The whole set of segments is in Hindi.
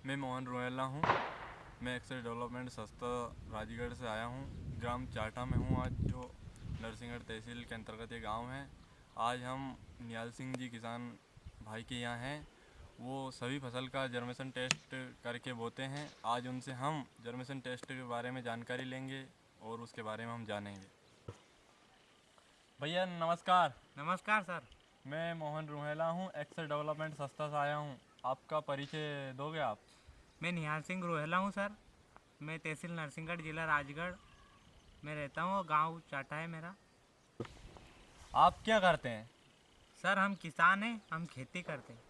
मैं मोहन रोहेला हूँ। मैं एक्सेल डेवलपमेंट संस्था राजगढ़ से आया हूँ। ग्राम चाटा में हूँ आज, जो नरसिंहगढ़ तहसील के अंतर्गत ये गांव है। आज हम निहाल सिंह जी किसान भाई के यहाँ हैं। वो सभी फसल का जर्मेशन टेस्ट करके बोते हैं। आज उनसे हम जर्मेशन टेस्ट के बारे में जानकारी लेंगे और उसके बारे में हम जानेंगे। भैया नमस्कार। नमस्कार सर। मैं मोहन रोहेला हूँ, एक्सेल डेवलपमेंट संस्था से आया हूँ। आपका परिचय दोगे आप? मैं निहाल सिंह रोहेला हूँ सर। मैं तहसील नरसिंहगढ़, जिला राजगढ़ में रहता हूँ और गांव चाटा है मेरा। आप क्या करते हैं? सर हम किसान हैं, हम खेती करते हैं।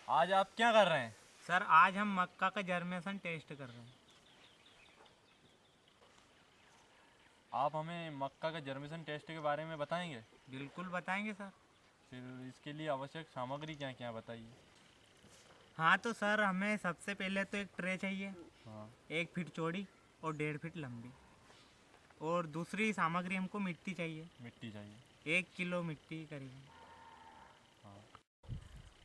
आज आप क्या कर रहे हैं? सर आज हम मक्का का जर्मेशन टेस्ट कर रहे हैं। आप हमें मक्का का जर्मेशन टेस्ट के बारे में बताएंगे? बिल्कुल बताएंगे सर। फिर इसके लिए आवश्यक सामग्री क्या क्या बताइए। हाँ तो सर हमें सबसे पहले तो एक ट्रे चाहिए, हाँ। 1 फीट चौड़ी और 1.5 फीट लंबी। और दूसरी सामग्री हमको मिट्टी चाहिए, मिट्टी चाहिए। 1 किलो मिट्टी करीबन। हाँ।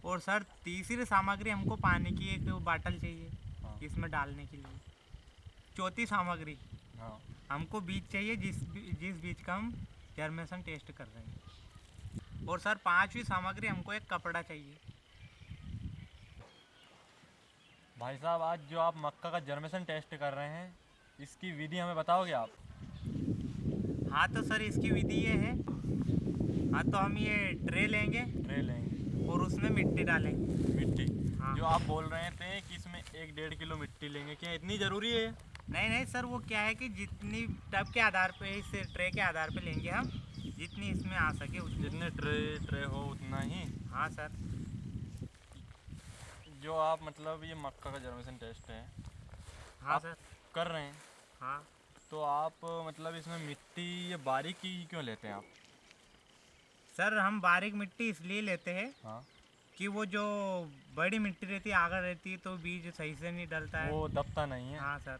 और सर तीसरी सामग्री हमको पानी की एक बाटल चाहिए, हाँ। इसमें डालने के लिए। चौथी सामग्री हाँ। हमको बीज चाहिए, जिस बीज का हम जर्मेशन टेस्ट कर रहे हैं। और सर पांचवी सामग्री हमको एक कपड़ा चाहिए। भाई साहब, आज जो आप मक्का का जर्मेशन टेस्ट कर रहे हैं, इसकी विधि हमें बताओगे आप? हाँ तो सर इसकी विधि ये है। हाँ तो हम ये ट्रे लेंगे और उसमें मिट्टी डालेंगे। मिट्टी? हाँ। जो आप बोल रहे थे कि इसमें 1-1.5 किलो मिट्टी लेंगे, क्या इतनी ज़रूरी है? नहीं सर, वो क्या है कि जितनी टब के आधार पे, इस ट्रे के आधार पे लेंगे हम, जितनी इसमें आ सके उतनी। जितने ट्रे हो उतना ही? हाँ सर। जो आप मतलब ये मक्का का जर्मेशन टेस्ट है, हाँ आप सर कर रहे हैं, हाँ। तो आप मतलब इसमें मिट्टी ये बारीक की क्यों लेते हैं आप? सर हम बारीक मिट्टी इसलिए लेते हैं हाँ। कि वो जो बड़ी मिट्टी रहती है आगे रहती है तो बीज सही से नहीं डलता है, वो दबता नहीं है। हाँ सर।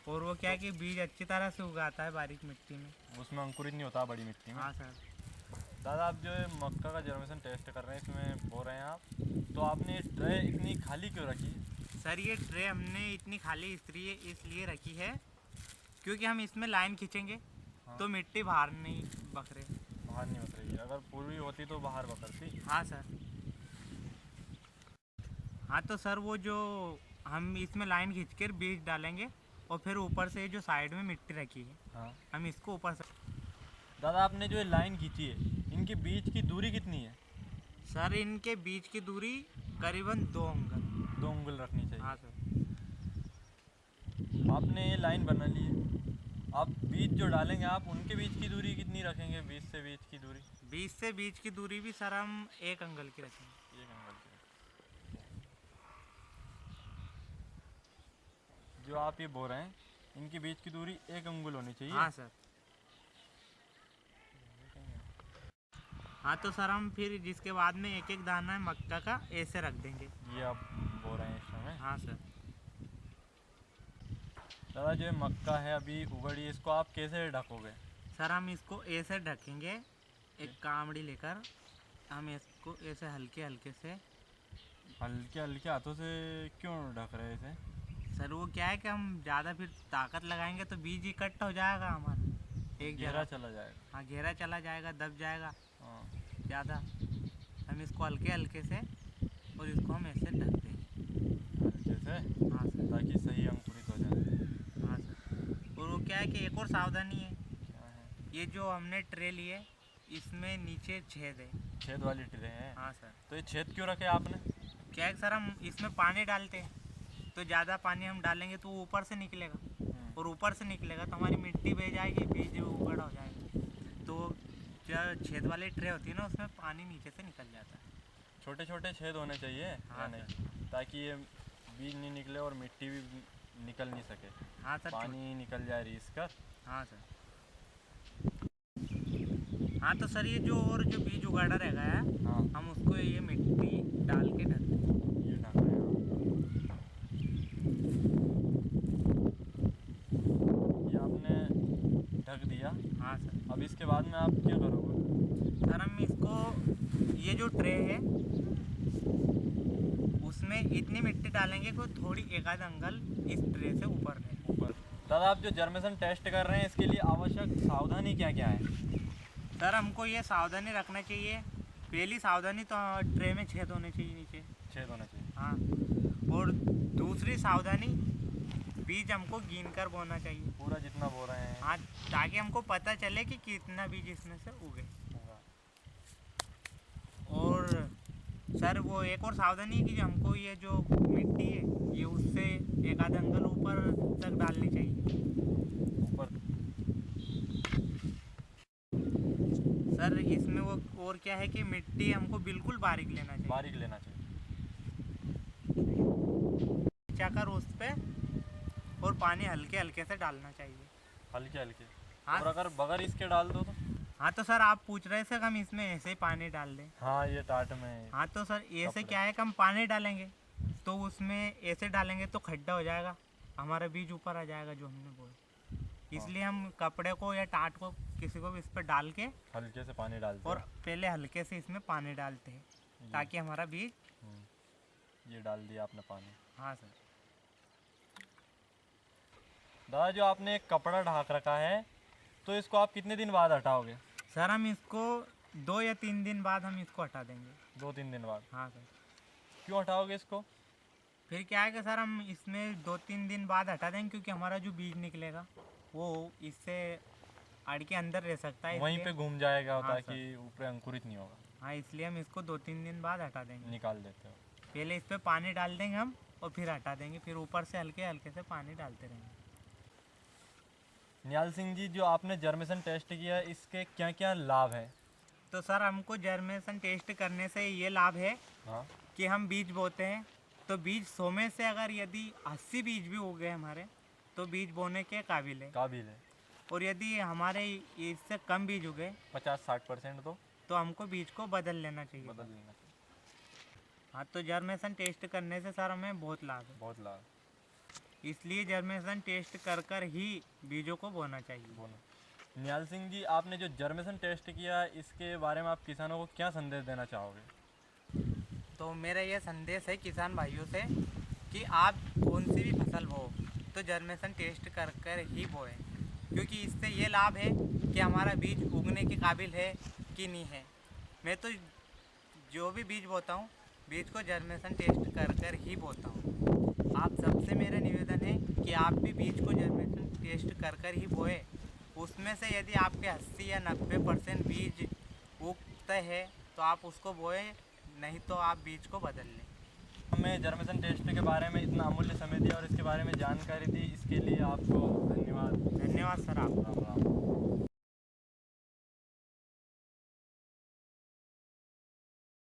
और वो क्या है कि बीज अच्छी तरह से उगाता है बारीक मिट्टी में। उसमें अंकुरित नहीं होता बड़ी मिट्टी में। हाँ सर। दादा, आप जो है मक्का का जर्मेशन टेस्ट कर रहे हैं, इसमें बो रहे हैं आप, तो आपने ये ट्रे इतनी खाली क्यों रखी? सर ये ट्रे हमने इतनी खाली इसलिए रखी है क्योंकि हम इसमें लाइन खींचेंगे। हाँ। तो मिट्टी बाहर नहीं बखरे। बाहर नहीं बक रही है? अगर पूरी होती तो बाहर बकरती। हाँ सर। हाँ तो सर वो जो हम इसमें लाइन खींच कर बीज डालेंगे और फिर ऊपर से जो साइड में मिट्टी रखी है, हाँ। हम इसको ऊपर से। दादा, आपने जो ये लाइन खींची है, इनके बीच की दूरी कितनी है? सर इनके बीच की दूरी करीबन 2 अंगुल। 2 उंगल रखनी चाहिए। हाँ सर। आपने ये लाइन बना ली है, आप बीज जो डालेंगे आप उनके बीच की दूरी कितनी रखेंगे? बीज से बीज की दूरी? बीज से बीज की दूरी भी सर हम 1 अंगुल की रखेंगे। 1 अंगल की। जो आप ये बोल रहे हैं, इनके बीच की दूरी 1 अंगुल होनी चाहिए। हाँ सर। हाँ तो सर हम फिर जिसके बाद में एक एक दाना मक्का का ऐसे रख देंगे। ये आप बोल रहे हैं इस समय? हाँ सर। दादा, जो ये मक्का है अभी उगड़ी, इसको आप कैसे ढकोगे? सर हम इसको ऐसे ढकेंगे, एक कामड़ी लेकर हम इसको ऐसे हल्के हल्के से। हल्के हल्के हाथों से क्यों ढक रहे थे? सर वो क्या है कि हम ज़्यादा फिर ताकत लगाएंगे तो बीज इकट्ठा हो जाएगा हमारा, एक गहरा जगह। चला जाएगा। हाँ घेरा चला जाएगा, दब जाएगा हाँ। ज़्यादा। हम इसको हल्के हल्के से और इसको हम ऐसे ढक देंगे। हल्के से? हाँ सर। ताकि सही अंकुरित हो जाए। हाँ सर। और वो क्या है कि एक और सावधानी है, क्या है? ये जो हमने ट्रे लिए इसमें नीचे छेद है। छेद वाली ट्रे है? हाँ सर। तो ये छेद क्यों रखे आपने? क्या है कि सर हम इसमें पानी डालते हैं तो ज़्यादा पानी हम डालेंगे तो वो ऊपर से निकलेगा, और ऊपर से निकलेगा तो हमारी मिट्टी बह जाएगी, बीज उगड़ हो जाएगा। तो जो छेद वाली ट्रे होती है ना, उसमें पानी नीचे से निकल जाता है। छोटे छोटे छेद होने चाहिए हाँ या नहीं, ताकि ये बीज नहीं निकले और मिट्टी भी निकल नहीं सके। हाँ सर। पानी निकल जाए रीस कर। हाँ सर। हाँ तो सर ये जो और जो बीज उगाड़ा रहेगा है, हाँ। हम उसको ये मिट्टी डाल के ढक देंगे। ये ढक रहे हैं आप। ये आपने ढक दिया। हाँ सर। अब इसके बाद में आप क्या करोगे? सर हम इसको, ये जो ट्रे है उसमें इसमें इतनी मिट्टी डालेंगे कि थोड़ी एक आध अंगल इस ट्रे से ऊपर रहे। ऊपर। दादा, आप जो जर्मेशन टेस्ट कर रहे हैं इसके लिए आवश्यक सावधानी क्या क्या है? सर हमको ये सावधानी रखना चाहिए। पहली सावधानी तो ट्रे में छेद होने चाहिए नीचे। छेद होना चाहिए। हाँ, और दूसरी सावधानी बीज हमको गिन कर बोना चाहिए पूरा जितना बो रहे हैं। हाँ, ताकि हमको पता चले कि कितना बीज इसमें से उगे। और सर वो एक और सावधानी है कि हमको ये जो मिट्टी है ये उससे एक आध अंगल ऊपर तक डालनी चाहिए। ऊपर। सर इसमें वो और क्या है कि मिट्टी हमको बिल्कुल बारीक लेना चाहिए। बारीक लेना चाहिए। चाकर उस पे और पानी हल्के हल्के से डालना चाहिए। हल्के हल्के। हाँ। और अगर बगैर इसके डाल दो तो? हाँ तो सर आप पूछ रहे थे कि हम इसमें ऐसे ही पानी डाल दें। हाँ, ये टाट में। हाँ तो सर ऐसे कपड़े। क्या है कि हम पानी डालेंगे तो उसमें ऐसे डालेंगे तो खड्डा हो जाएगा, हमारा बीज ऊपर आ जाएगा जो हमने बोया। इसलिए हम कपड़े को या टाट को किसी को भी इस पर डाल के हल्के से पानी डालते और हैं। पहले हल्के से इसमें पानी डालते हैं ताकि हमारा बीज। ये डाल दिया आपने पानी। हाँ सर। दादा, जो आपने एक कपड़ा ढाक रखा है तो इसको आप कितने दिन बाद हटाओगे? सर हम इसको 2 या 3 दिन बाद हम इसको हटा देंगे। 2-3 दिन बाद? हाँ सर। क्यों हटाओगे इसको? फिर क्या है कि सर हम इसमें 2-3 दिन बाद हटा देंगे क्योंकि हमारा जो बीज निकलेगा वो इससे अड़ के अंदर रह सकता है। वहीं पे घूम जाएगा हाँ, ताकि ऊपर अंकुरित नहीं होगा। हाँ, इसलिए हम इसको 2-3 दिन बाद हटा देंगे। निकाल देते हो। पहले इस पे पानी डाल देंगे हम और फिर हटा देंगे, फिर ऊपर से हल्के हल्के से पानी डालते रहेंगे। निहाल सिंह जी, जो आपने जर्मेशन टेस्ट किया है इसके क्या क्या लाभ है? तो सर हमको जर्मेशन टेस्ट करने से ये लाभ है हाँ। कि हम बीज बोते हैं तो बीज 100 में से अगर यदि 80 बीज भी हो गए हमारे तो बीज बोने के काबिल है। काबिल है। और यदि हमारे इससे कम बीज हो गए 50-60% तो हमको बीज को बदल लेना चाहिए। बदल लेना चाहिए। हाँ, तो जर्मेशन टेस्ट करने से सर हमें बहुत लाभ है। बहुत लाभ। इसलिए जर्मेशन टेस्ट कर कर ही बीजों को बोना चाहिए। बोलो। निहाल सिंह जी, आपने जो जर्मेशन टेस्ट किया इसके बारे में आप किसानों को क्या संदेश देना चाहोगे? तो मेरा ये संदेश है किसान भाइयों से कि आप कौन सी भी फसल बो तो जर्मेशन टेस्ट कर कर ही बोएं, क्योंकि इससे ये लाभ है कि हमारा बीज उगने के काबिल है कि नहीं है। मैं तो जो भी बीज बोता हूँ बीज को जर्मेशन टेस्ट कर कर ही बोता हूँ। आप सबसे मेरा निवेदन है कि आप भी बीज को जर्मेशन टेस्ट कर कर ही बोए। उसमें से यदि आपके 80 या 90% बीज उगते हैं तो आप उसको बोए, नहीं तो आप बीज को बदल लें। हमें जर्मेशन टेस्ट के बारे में इतना अमूल्य समय दिया और इसके बारे में जानकारी दी, इसके लिए आपको धन्यवाद। धन्यवाद सर। आप राम राम।